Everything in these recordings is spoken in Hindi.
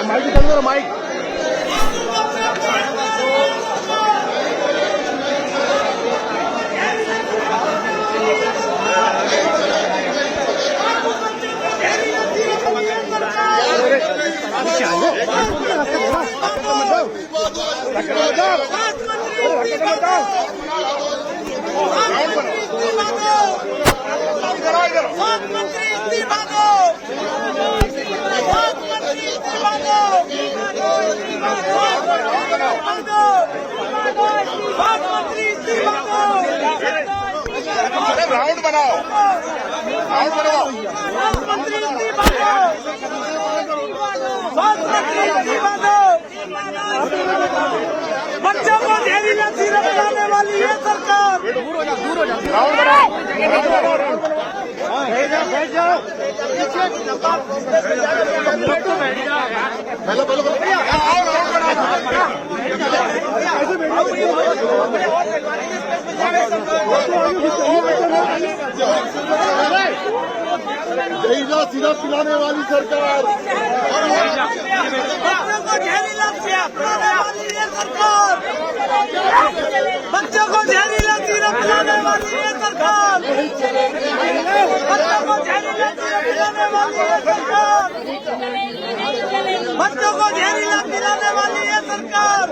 माइक चालू करो माइक। राउंड बनाओ, राउंड बनाओ। बच्चों को जहरीला सिरप पिलाने वाली है सरकार। राउंड बनाओ, जहरीला सिरप पिलाने वाली सरकार। बच्चों को जहरीला सिरप पिलाने वाली है सरकार। बच्चों को जहरीला सिरप पिलाने वाली है सरकार। बच्चों को जहरीला सिरप पिलाने वाली है सरकार। बच्चों को जहरीला पिलाने वाली है सरकार।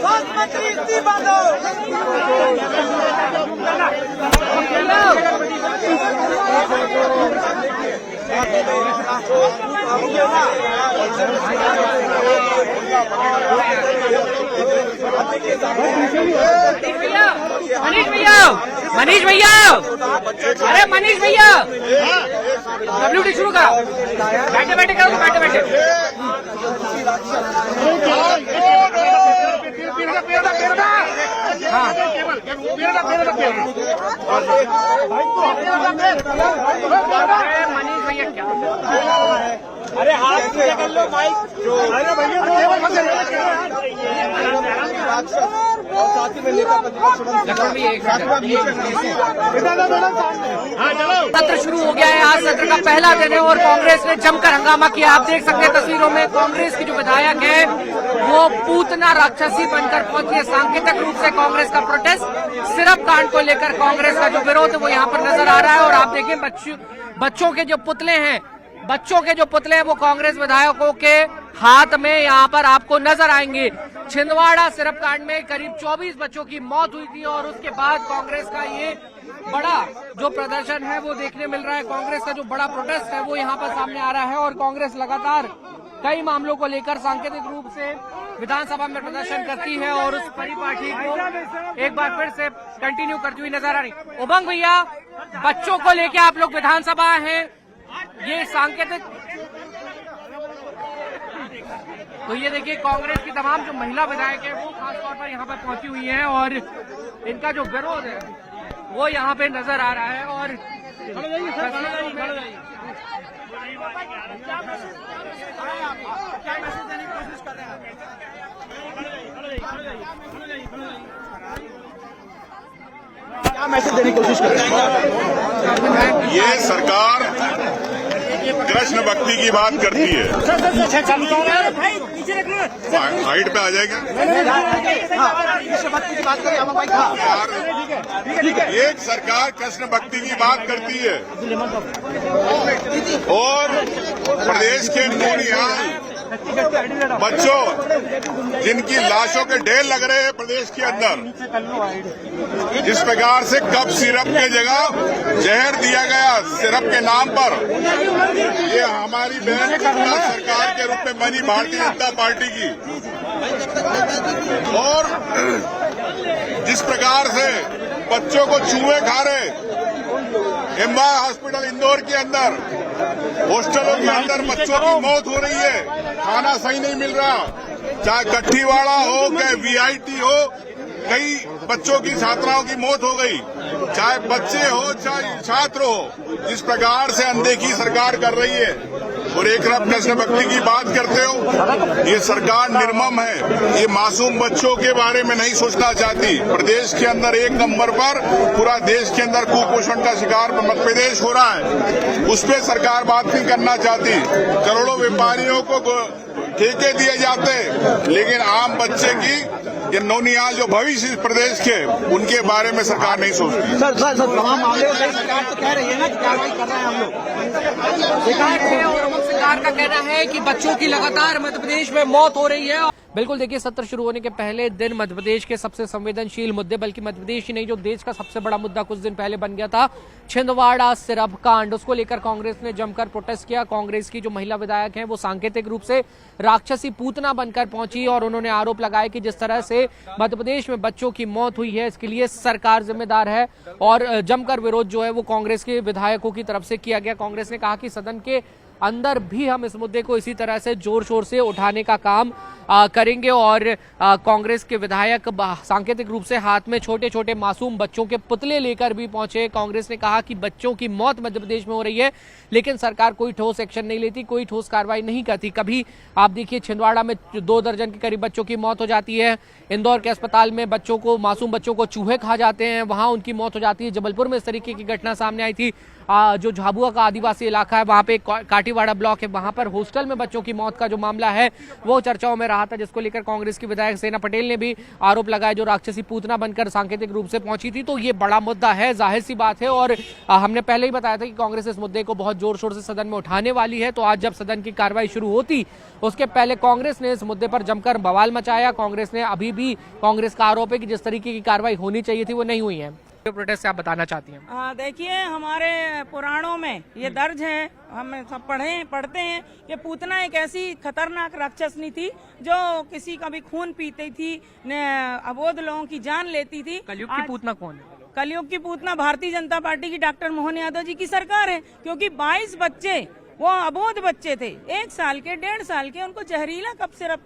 स्वास्थ्य मंत्री इस्तीफा दो। मनीष भैया, अरे मनीष भैया, WD शुरू करो। बैठे बैठे करो, बैठे बैठे। हाँ मनीष भैया क्या, अरे हाथ से कर लो माइक। अरे भैया सत्र शुरू हो गया है। आज सत्र का पहला दिन है और कांग्रेस ने जमकर हंगामा किया। आप देख सकते हैं तस्वीरों में कांग्रेस की जो विधायक है वो पूतना राक्षसी बनकर पहुंची है। सांकेतिक रूप से कांग्रेस का प्रोटेस्ट सिरप कांड को लेकर कांग्रेस का जो विरोध है वो यहाँ पर नजर आ रहा है। और आप देखिए बच्चों के जो पुतले हैं, वो कांग्रेस विधायकों के हाथ में यहाँ पर आपको नजर आएंगे। छिंदवाड़ा सिरप कांड में करीब 24 बच्चों की मौत हुई थी और उसके बाद कांग्रेस का ये बड़ा जो प्रदर्शन है वो देखने मिल रहा है। कांग्रेस का जो बड़ा प्रोटेस्ट है वो यहाँ पर सामने आ रहा है और कांग्रेस लगातार कई मामलों को लेकर सांकेतिक रूप से विधानसभा में प्रदर्शन करती है और उस परिपाटी को एक बार फिर से कंटिन्यू करती हुई नजर आ रही। उमंग भैया, बच्चों को लेकर आप लोग विधानसभा हैं, ये सांकेतिक, तो ये देखिए कांग्रेस की तमाम जो महिला विधायक है वो खासतौर पर यहाँ पर पहुंची हुई हैं और इनका जो विरोध है वो यहाँ पे नजर आ रहा है। और क्या मैसेज देने की कोशिश कर रहे हैं? ये सरकार कृष्ण भक्ति की बात करती है। हाइट पे आ जाएगा। एक सरकार कृष्ण भक्ति की बात करती है और प्रदेश के नौनिहाल बच्चों जिनकी लाशों के ढेर लग रहे हैं प्रदेश के अंदर, जिस प्रकार से कप सिरप की जगह जहर दिया गया सिरप के नाम पर, ये हमारी बहन सरकार के रूप में बनी भारतीय जनता पार्टी की। और जिस प्रकार से बच्चों को चूहे खा रहे, एम्बा हॉस्पिटल इंदौर के अंदर हॉस्टलों के अंदर बच्चों की मौत हो रही है, खाना सही नहीं मिल रहा, चाहे कट्ठीवाड़ा हो चाहे VIT हो, कई बच्चों की छात्राओं की मौत हो गई, चाहे बच्चे हो चाहे छात्र हो। जिस प्रकार से अनदेखी सरकार कर रही है, और एक तरफ देशभक्ति की बात करते हो। ये सरकार निर्मम है, ये मासूम बच्चों के बारे में नहीं सोचना चाहती। प्रदेश के अंदर एक नंबर पर पूरा देश के अंदर कुपोषण का शिकार मध्य प्रदेश हो रहा है, उस पर सरकार बात नहीं करना चाहती। करोड़ों व्यापारियों को ठेके दिए जाते, लेकिन आम बच्चे की ये नौनिहाल जो भविष्य प्रदेश के, उनके बारे में सरकार नहीं सोचती। सर तमाम मामले में सरकार तो कह रही है ना कि कार्रवाई कर रहे हैं हम लोग। विधायक है और उमंग सिंगार का कहना है कि बच्चों की लगातार मध्य प्रदेश में मौत हो रही है। बिल्कुल देखिए, सत्र शुरू होने के पहले दिन मध्य प्रदेश के सबसे संवेदनशील मुद्दे, बल्कि मध्य प्रदेश ही नहीं जो देश का सबसे बड़ा मुद्दा कुछ दिन पहले बन गया था, छिंदवाड़ा सिरप कांड, उसको लेकर कांग्रेस ने जमकर प्रोटेस्ट किया। कांग्रेस की जो महिला विधायक हैं वो सांकेतिक रूप से राक्षसी पूतना बनकर पहुंची और उन्होंने आरोप लगाया कि जिस तरह से मध्य प्रदेश में बच्चों की मौत हुई है इसके लिए सरकार जिम्मेदार है और जमकर विरोध जो है वो कांग्रेस के विधायकों की तरफ से किया गया। कांग्रेस ने कहा कि सदन के अंदर भी हम इस मुद्दे को इसी तरह से जोर शोर से उठाने का काम करेंगे और कांग्रेस के विधायक सांकेतिक रूप से हाथ में छोटे छोटे मासूम बच्चों के पुतले लेकर भी पहुंचे। कांग्रेस ने कहा कि बच्चों की मौत मध्य प्रदेश में हो रही है, लेकिन सरकार कोई ठोस एक्शन नहीं लेती, कोई ठोस कार्रवाई नहीं करती। कभी आप देखिए छिंदवाड़ा में 2 दर्जन के करीब बच्चों की मौत हो जाती है, इंदौर के अस्पताल में मासूम बच्चों को चूहे खा जाते हैं, वहां उनकी मौत हो जाती है। जबलपुर में इस तरीके की घटना सामने आई थी। जो झाबुआ का आदिवासी इलाका है वहां पे काटीवाड़ा ब्लॉक है, वहां पर हॉस्टल में बच्चों की मौत का जो मामला है वो चर्चाओं में रहा था, जिसको लेकर कांग्रेस की विधायक सेना पटेल ने भी आरोप लगाया जो राक्षसी पूतना बनकर सांकेतिक रूप से पहुंची थी। तो ये बड़ा मुद्दा है, जाहिर सी बात है, और हमने पहले ही बताया था कि कांग्रेस इस मुद्दे को बहुत जोर शोर से सदन में उठाने वाली है। तो आज जब सदन की कार्रवाई शुरू होती उसके पहले कांग्रेस ने इस मुद्दे पर जमकर बवाल मचाया। कांग्रेस ने अभी भी कांग्रेस का आरोप है कि जिस तरीके की कार्रवाई होनी चाहिए थी वो नहीं हुई है। प्रोटेस्ट से आप बताना चाहती हैं? देखिए, हमारे पुराणों में ये दर्ज है, हम सब पढ़ते हैं कि पूतना एक ऐसी खतरनाक राक्षसनी थी जो किसी का भी खून पीती थी, अबोध लोगों की जान लेती थी। कलयुग की पूतना कौन है? कलयुग की पूतना भारतीय जनता पार्टी की डॉक्टर मोहन यादव जी की सरकार है, क्योंकि 22 बच्चे वो अबोध बच्चे थे, 1 साल के 1.5 साल के, उनको जहरीला कप सिरप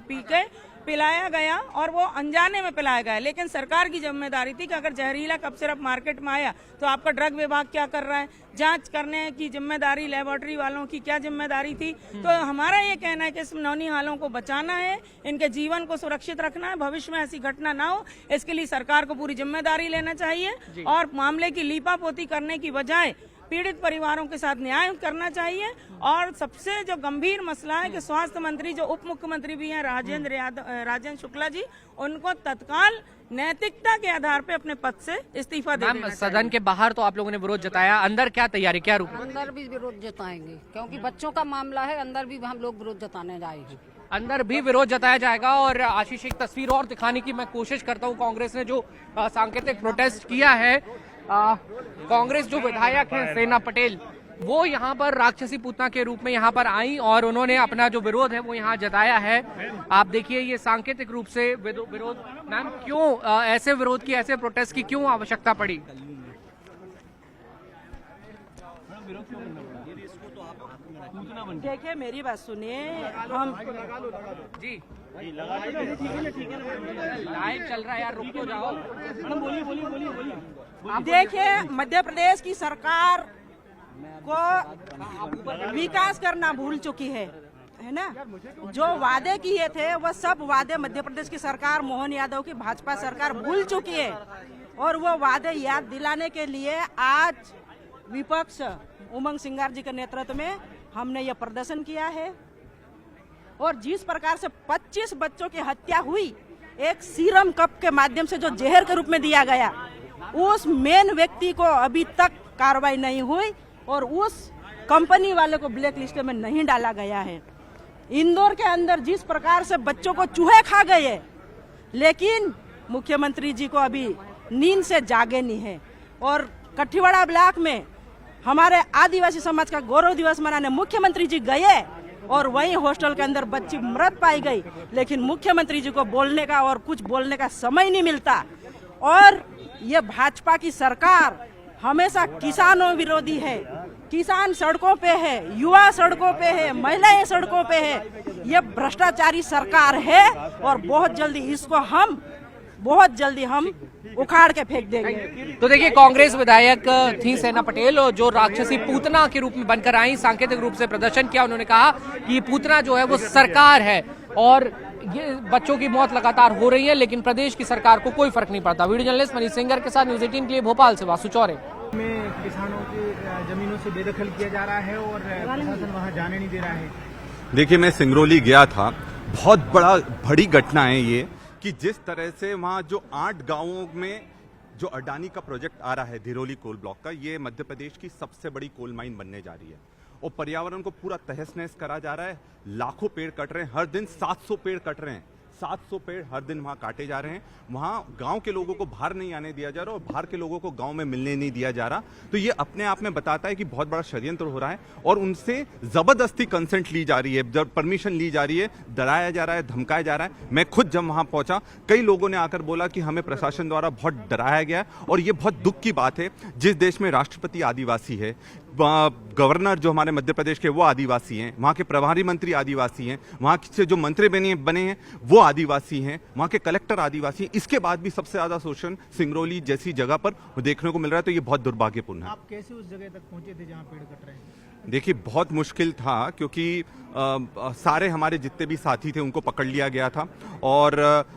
पी के पिलाया गया और वो अनजाने में पिलाया गया। लेकिन सरकार की जिम्मेदारी थी कि अगर जहरीला कप सिरप मार्केट में आया तो आपका ड्रग विभाग क्या कर रहा है, जांच करने की जिम्मेदारी लेबोरेटरी वालों की क्या जिम्मेदारी थी। तो हमारा ये कहना है कि इस नौनिहालों को बचाना है, इनके जीवन को सुरक्षित रखना है, भविष्य में ऐसी घटना ना हो, इसके लिए सरकार को पूरी जिम्मेदारी लेना चाहिए और मामले की लीपापोती करने की बजाय पीड़ित परिवारों के साथ न्याय करना चाहिए। और सबसे जो गंभीर मसला है कि स्वास्थ्य मंत्री जो उप मुख्यमंत्री भी हैं राजेंद्र शुक्ला जी, उनको तत्काल नैतिकता के आधार पे अपने पद से इस्तीफा दे देना चाहिए। सदन के बाहर तो आप लोगों ने विरोध जताया, अंदर क्या तैयारी, क्या रूप? अंदर भी विरोध जताएंगे, क्योंकि बच्चों का मामला है, अंदर भी हम लोग विरोध जताने जाएंगे। अंदर भी विरोध जताया जाएगा। और आशीष, एक तस्वीर और दिखाने की मैं कोशिश करता हूँ। कांग्रेस ने जो सांकेतिक प्रोटेस्ट किया है, कांग्रेस जो विधायक है सेना पटेल, वो यहाँ पर राक्षसी पूतना के रूप में यहाँ पर आई और उन्होंने अपना जो विरोध है वो यहाँ जताया है। आप देखिए, ये सांकेतिक रूप से विरोध। मैम, क्यों ऐसे विरोध की, ऐसे प्रोटेस्ट की क्यों आवश्यकता पड़ी? देखिए, मेरी बात सुनिए, हम जी लाइव चल रहा है यार, रुक तो जाओ। बोलिए। देखिए, मध्य प्रदेश की सरकार को विकास करना भूल चुकी है ना। जो वादे किए थे वो सब वादे मध्य प्रदेश की सरकार, मोहन यादव की भाजपा सरकार भूल चुकी है और वो वादे याद दिलाने के लिए आज विपक्ष उमंग सिंगार जी के नेतृत्व में हमने ये प्रदर्शन किया है। और जिस प्रकार से 25 बच्चों की हत्या हुई, एक सीरम कप के माध्यम से जो जहर के रूप में दिया गया, उस मेन व्यक्ति को अभी तक कार्रवाई नहीं हुई और उस कंपनी वाले को ब्लैक लिस्ट में नहीं डाला गया है। इंदौर के अंदर जिस प्रकार से बच्चों को चूहे खा गए, लेकिन मुख्यमंत्री जी को अभी नींद से जागे नहीं है। और काटीवाड़ा ब्लॉक में हमारे आदिवासी समाज का गौरव दिवस मनाने मुख्यमंत्री जी गए और वहीं हॉस्टल के अंदर बच्ची मृत पाई गई, लेकिन मुख्यमंत्री जी को बोलने का और कुछ बोलने का समय नहीं मिलता। और ये भाजपा की सरकार हमेशा किसानों विरोधी है, किसान सड़कों पे है, युवा सड़कों पे है, महिलाएं सड़कों पे है। ये भ्रष्टाचारी सरकार है और बहुत जल्दी इसको हम बहुत जल्दी हम उखाड़ के फेंक देंगे। तो देखिए, कांग्रेस विधायक थी सेना पटेल, और जो राक्षसी पूतना के रूप में बनकर आई, सांकेतिक रूप से प्रदर्शन किया। उन्होंने कहा कि ये पूतना जो है वो सरकार है और ये बच्चों की मौत लगातार हो रही है, लेकिन प्रदेश की सरकार को कोई फर्क नहीं पड़ता। वीडियो जर्नलिस्ट मनीष सिंगर के साथ न्यूज़ 18 के लिए भोपाल से वासु चौरे। में किसानों की जमीनों से बेदखल किया जा रहा है और प्रशासन वहां जाने नहीं दे रहा है। देखिए, मैं सिंगरौली गया था, बहुत बड़ी घटना है ये कि जिस तरह से वहाँ जो 8 गांवों में जो अडानी का प्रोजेक्ट आ रहा है धिरोली कोल ब्लॉक का, ये मध्य प्रदेश की सबसे बड़ी कोल माइन बनने जा रही है और पर्यावरण को पूरा तहस नहस करा जा रहा है। लाखों पेड़ कट रहे हैं, हर दिन 700 पेड़ कट रहे हैं, 700 पेड़ हर दिन वहां काटे जा रहे हैं। वहां गांव के लोगों को बाहर नहीं आने दिया जा रहा और बाहर के लोगों को गांव में मिलने नहीं दिया जा रहा। तो ये अपने आप में बताता है कि बहुत बड़ा षड्यंत्र हो रहा है और उनसे जबरदस्ती कंसेंट ली जा रही है, जब परमिशन ली जा रही है, डराया जा रहा है, धमकाया जा रहा है। मैं खुद जब वहां पहुंचा, कई लोगों ने आकर बोला कि हमें प्रशासन द्वारा बहुत डराया गया है और ये बहुत दुख की बात है। जिस देश में राष्ट्रपति आदिवासी है, गवर्नर जो हमारे मध्य प्रदेश के वो आदिवासी हैं, वहाँ के प्रभारी मंत्री आदिवासी हैं, वहाँ से जो मंत्री बने हैं वो आदिवासी हैं, वहाँ के कलेक्टर आदिवासी हैं, इसके बाद भी सबसे ज्यादा शोषण सिंगरौली जैसी जगह पर देखने को मिल रहा है। तो ये बहुत दुर्भाग्यपूर्ण है। आप कैसे उस जगह तक पहुंचे थे जहाँ पेड़ कट रहे हैं? देखिए, बहुत मुश्किल था क्योंकि सारे हमारे जितने भी साथी थे उनको पकड़ लिया गया था और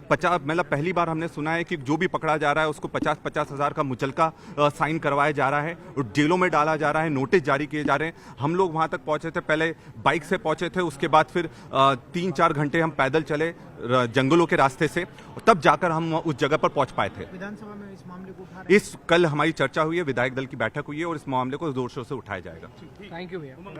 50 मतलब पहली बार हमने सुना है कि जो भी पकड़ा जा रहा है उसको 50-50 हज़ार का मुचलका साइन करवाया जा रहा है और जेलों में डाला जा रहा है, नोटिस जारी किए जा रहे हैं। हम लोग वहां तक पहुंचे थे, पहले बाइक से पहुंचे थे, उसके बाद फिर 3-4 घंटे हम पैदल चले जंगलों के रास्ते से, तब जाकर हम उस जगह पर पहुंच पाए थे। विधानसभा में इस मामले को उठा रहे हैं? कल हमारी चर्चा हुई है, विधायक दल की बैठक हुई है और इस मामले को जोर शोर से उठाया जाएगा। थैंक यू भैया।